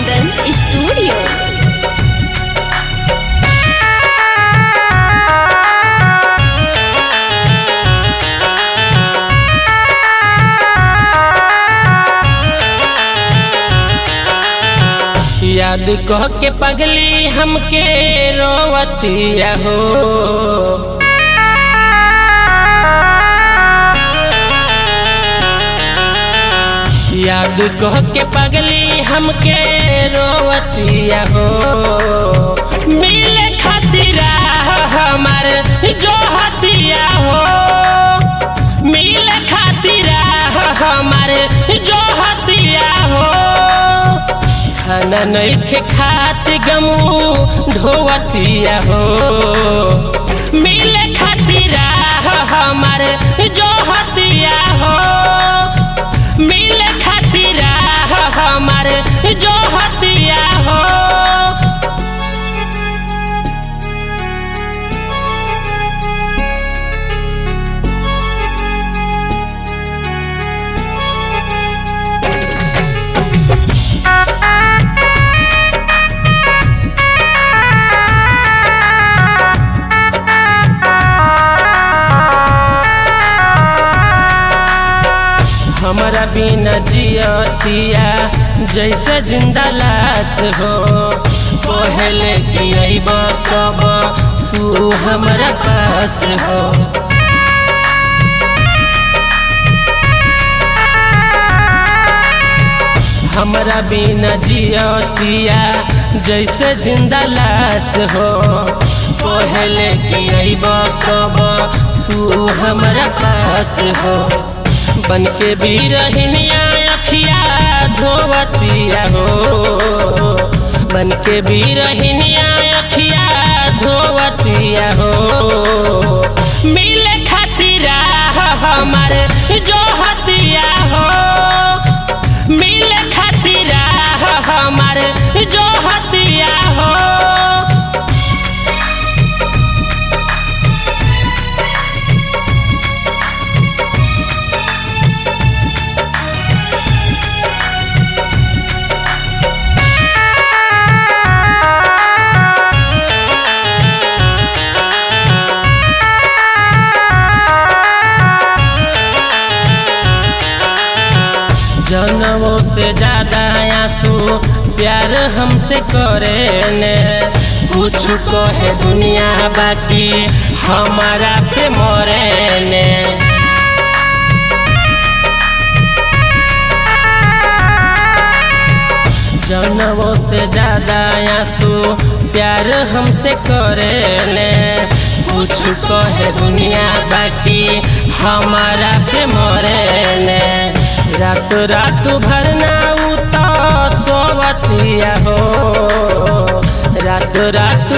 नंदन studio. याद कह के पगली हमके रोवतिया हो। याद कह के पगली हमके रोवतिया हो। मिले खातिर हमार जो हतिया हो। मिले खातिर हमार जो हतिया हो। खाना नहीं खात गमू ढोवतिया हो। मिले खातिर हमार जो हतिया हो। मिले खातिर हमार जो हतिया हो। हमारा बिना जियतिया जैसे जिंदा लाश हो। पहले कि अइब कब तू हमारा पास हो। हमारा बिना जियतिया जैसे जिंदा लाश हो। पहले कि अइब कब तू हमारा पास हो। बन के भी रहनिया अखिया धोवतिया हो। बन के भी रहनिया अखिया धोवतिया हो। मिले खातिर हमार जो हतिया हो। मिले खातिर हमार जो हतिया हो। जनवों से ज्यादा आंसू प्यार हमसे करे ने। कुछ कहे दुनिया बाकी हमारा पे मरे ने। जनवों से ज्यादा आंसू प्यार हमसे करे ने। कुछ कहे दुनिया बाकी हमारा पे मरे ने। रात रात भरना उता सोवतिया हो। रात रात